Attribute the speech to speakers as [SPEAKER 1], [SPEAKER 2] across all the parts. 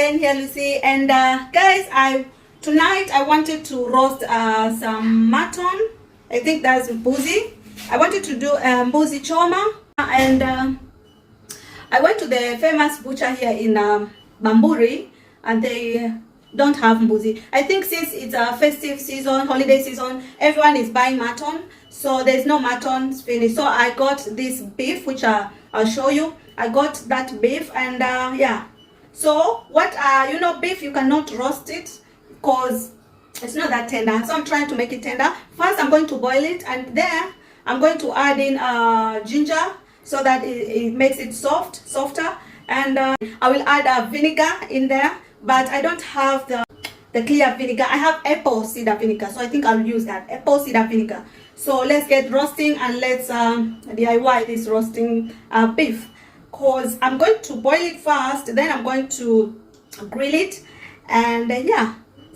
[SPEAKER 1] again. Here Lucy, and guys, tonight I wanted to roast some mutton. I think that's mbuzi. I wanted to do mbuzi choma, and I went to the famous butcher here in Bamburi, and they don't have mbuzi. I think since it's a festive season, holiday season, everyone is buying mutton, so there's no mutton finished. So I got this beef, which I'll show you. I got that beef, and yeah. So what you know, beef you cannot roast it because it's not that tender. So I'm trying to make it tender. First I'm going to boil it, and then I'm going to add in ginger so that it makes it softer, and I will add vinegar in there, but I don't have the clear vinegar. I have apple cider vinegar, so I think I'll use that apple cider vinegar. So let's get roasting, and let's DIY this roasting beef, because I'm going to boil it first, then I'm going to grill it, and yeah,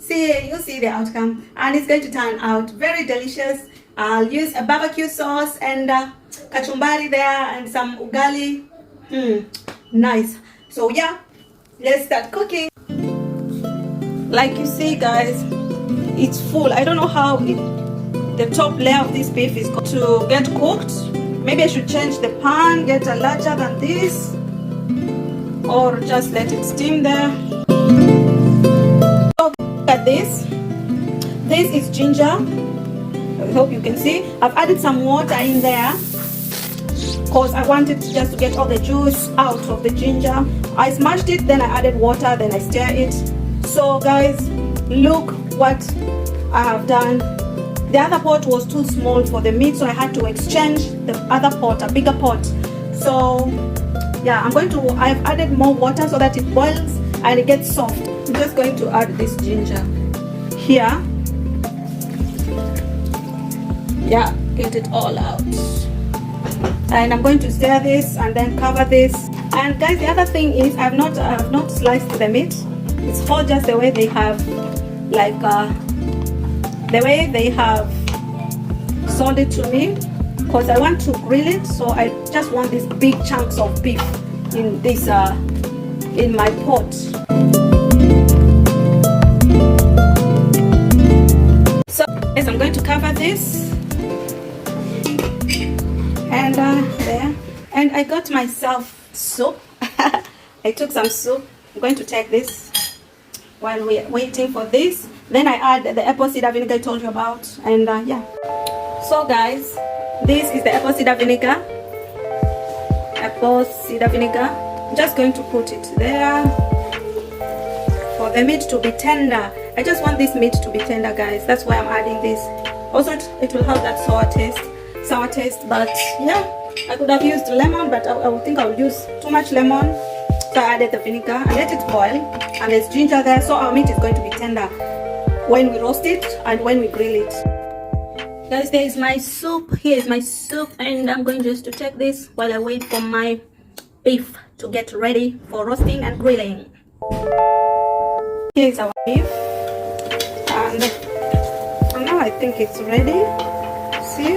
[SPEAKER 1] you'll see the outcome, and it's going to turn out very delicious. I'll use a barbecue sauce and kachumbari there and some ugali. Nice. So yeah, let's start cooking. Like you see, guys, it's full. I don't know how the top layer of this beef is going to get cooked. Maybe I should change the pan, get a larger than this, or just let it steam there. So look at this. This is ginger. I hope you can see. I've added some water in there because I wanted just to get all the juice out of the ginger. I smashed it, then I added water, then I stir it. So guys, look what I have done. The other pot was too small for the meat, so I had to exchange the other pot, a bigger pot. So yeah, I've added more water so that it boils and it gets soft. I'm just going to add this ginger here. Yeah, get it all out, and I'm going to stir this and then cover this. And guys, the other thing is I have not sliced the meat. It's whole, just the way they have, like the way they have sold it to me, because I want to grill it. So I just want these big chunks of beef in this in my pot. So yes, I'm going to cover this. And there, and I got myself soup. I took some soup. I'm going to take this while we're waiting for this. Then I add the apple cider vinegar I told you about, and yeah. So guys, this is the apple cider vinegar. Apple cider vinegar. I'm just going to put it there for the meat to be tender. I just want this meat to be tender, guys. That's why I'm adding this. Also, it will have that sour taste, but yeah, I could have used lemon, but I think I'll use too much lemon. So I added the vinegar and let it boil, and there's ginger there, so our meat is going to be tender when we roast it and when we grill it. Guys, there is my soup. Here is my soup, and I'm going just to take this while I wait for my beef to get ready for roasting and grilling. Here is our beef, and now I think it's ready. See,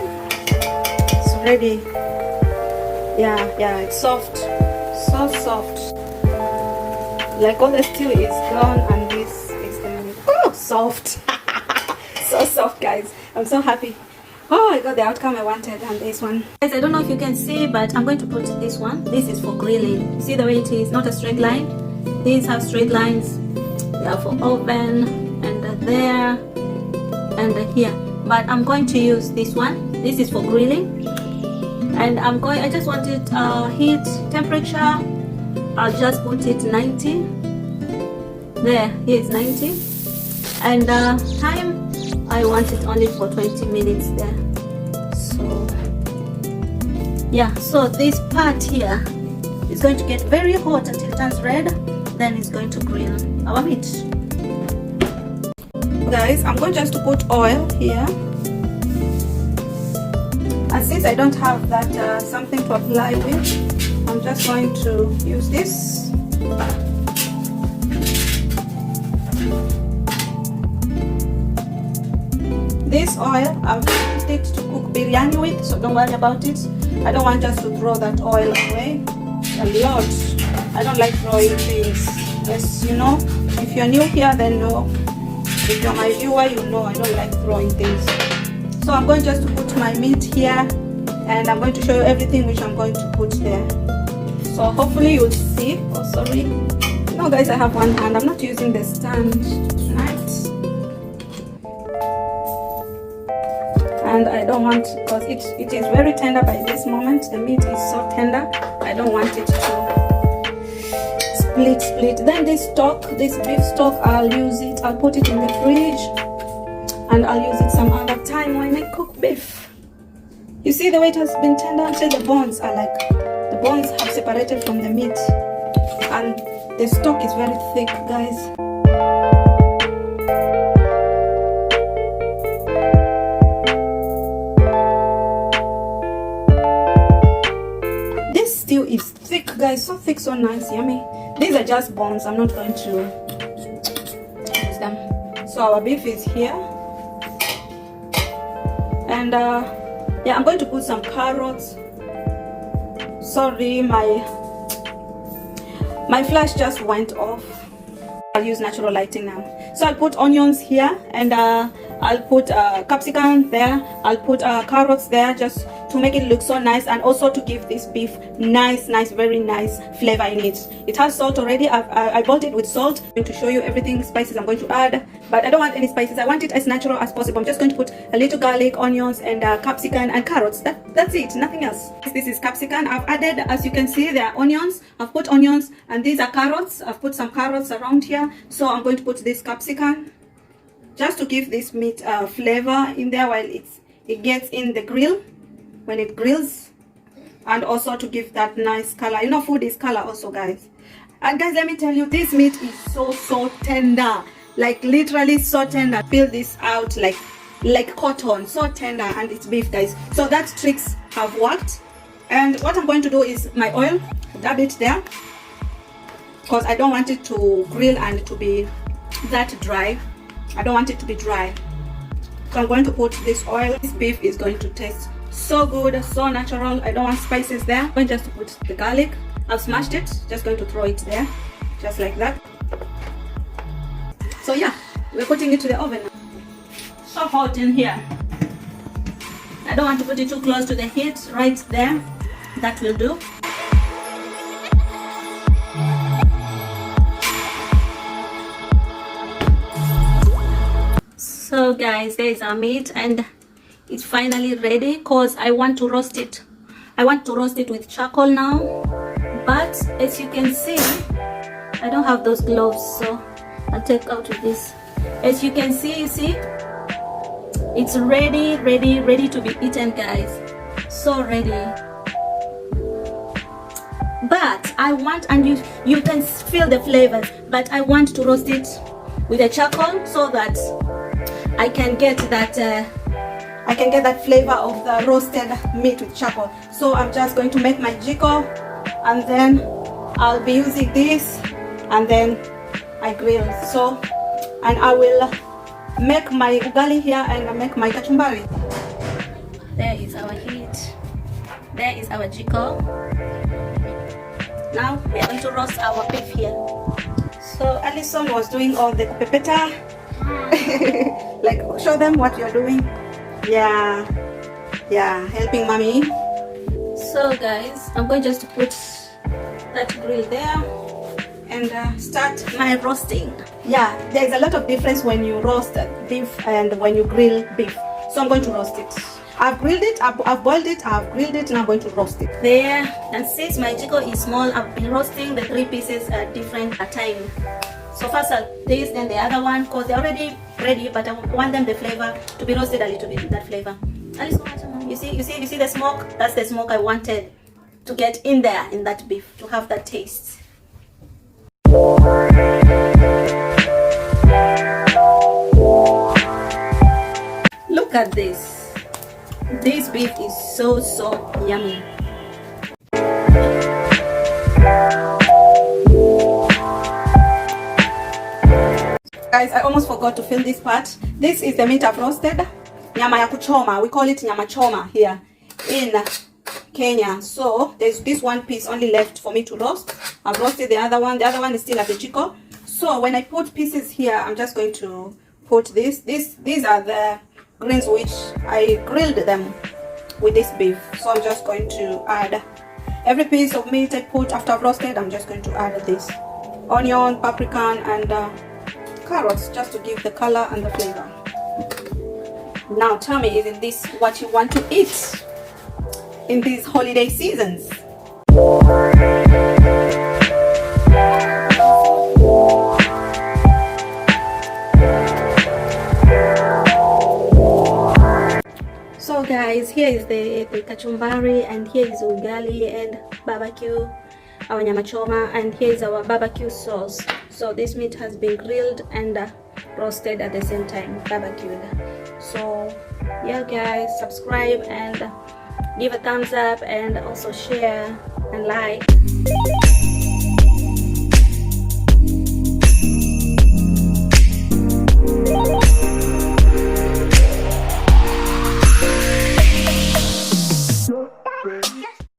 [SPEAKER 1] it's ready. Yeah, it's soft, so soft. Like all the stew is gone, and this is gonna be soft. So soft, guys. I'm so happy. Oh, I got the outcome I wanted on this one. Guys, I don't know if you can see, but I'm going to put this one. This is for grilling. See the way it is, not a straight line. These have straight lines. They are for oven, and there, and here. But I'm going to use this one. This is for grilling, and I just want it heat temperature. I'll just put it 90. There, here is 90, and time, I want it only for 20 minutes there. So yeah, so this part here is going to get very hot until it turns red, then it's going to grill our meat. Guys, I'm going just to put oil here, and since I don't have that something to apply with, I'm just going to use this. This oil, I've used it to cook biryani with, so don't worry about it. I don't want just to throw that oil away a lot. I don't like throwing things Yes, you know, if you're new here, then no. If you're my viewer, you know I don't like throwing things. So I'm going just to put my meat here, and I'm going to show you everything which I'm going to put there. So hopefully you'll see. Oh, sorry. No, guys, I have one hand. I'm not using the stand tonight. And I don't want, because it is very tender by this moment. The meat is so tender. I don't want it to split. Then this beef stock, I'll use it. I'll put it in the fridge, and I'll use it some other time when I cook beef. You see the way it has been tender until the bones are like, the bones have separated from the meat, and the stock is very thick, guys. This stew is thick, guys, so thick, so nice, yummy. These are just bones. I'm not going to use them. So our beef is here, and yeah, I'm going to put some carrots. Sorry, my flash just went off. I'll use natural lighting now. So I'll put onions here, and I'll put capsicum there. I'll put carrots there, just to make it look so nice, and also to give this beef nice, very nice flavor in it. It has salt already. I boiled it with salt. I'm going to show you everything, spices I'm going to add, but I don't want any spices. I want it as natural as possible. I'm just going to put a little garlic, onions, and capsicum and carrots. That's it, nothing else. This is capsicum. I've added, as you can see, there are onions. I've put onions, and these are carrots. I've put some carrots around here, so I'm going to put this capsicum just to give this meat flavor in there while it gets in the grill, when it grills, and also to give that nice color. You know, food is color also, guys. And guys, let me tell you, this meat is so tender, like literally so tender. Peel this out like cotton, so tender, and it's beef, guys. So that tricks have worked. And what I'm going to do is my oil, dab it there, because I don't want it to grill and to be that dry. I don't want it to be dry. So I'm going to put this oil. This beef is going to taste so good, so natural. I don't want spices there. I'm going just to put the garlic. I've smashed it. Just going to throw it there, just like that. So yeah, we're putting it to the oven. So hot in here. I don't want to put it too close to the heat. Right there. That will do. So guys, there is our meat, and it's finally ready, because I want to roast it. I want to roast it with charcoal now, but as you can see, I don't have those gloves, so I'll take out with this. As you can see, it's ready to be eaten, guys. So ready. But I want, and you can feel the flavors, but I want to roast it with a charcoal so that I can get that flavor of the roasted meat with charcoal. So I'm just going to make my jiko, and then I'll be using this, and then I grill. So, and I will make my ugali here, and I make my kachumbari. There is our heat. There is our jiko. Now we are going to roast our beef here. So Alison was doing all the pepeta. Like, show them what you're doing. Yeah, helping mommy. So guys, I'm going just to put that grill there and start my roasting. Yeah, there's a lot of difference when you roast beef and when you grill beef. So I'm going to roast it. I've grilled it, I've boiled it, I've grilled it, and I'm going to roast it. There, and since my jiko is small, I've been roasting the 3 pieces at different time. So first I'll this, then the other one, because they're already ready, but I want them, the flavor, to be roasted a little bit, that flavor. You see the smoke? That's the smoke I wanted to get in there, in that beef, to have that taste. Look at this. This beef is so yummy. Guys, I almost forgot to film this part. This is the meat I've roasted. Nyama Choma. We call it Nyama Choma here in Kenya. So there's this one piece only left for me to roast. I've roasted the other one. The other one is still at the Chico. So when I put pieces here, I'm just going to put this. These are the greens which I grilled them with this beef. So I'm just going to add every piece of meat I put after I've roasted. I'm just going to add this onion, paprika, and carrots, just to give the color and the flavor. Now tell me, isn't this what you want to eat in these holiday seasons? So guys, here is the kachumbari, and here is ugali and barbecue, our Nyama Choma, and here is our barbecue sauce. So this meat has been grilled and roasted at the same time, barbecued. So yeah guys, subscribe and give a thumbs up, and also share and like.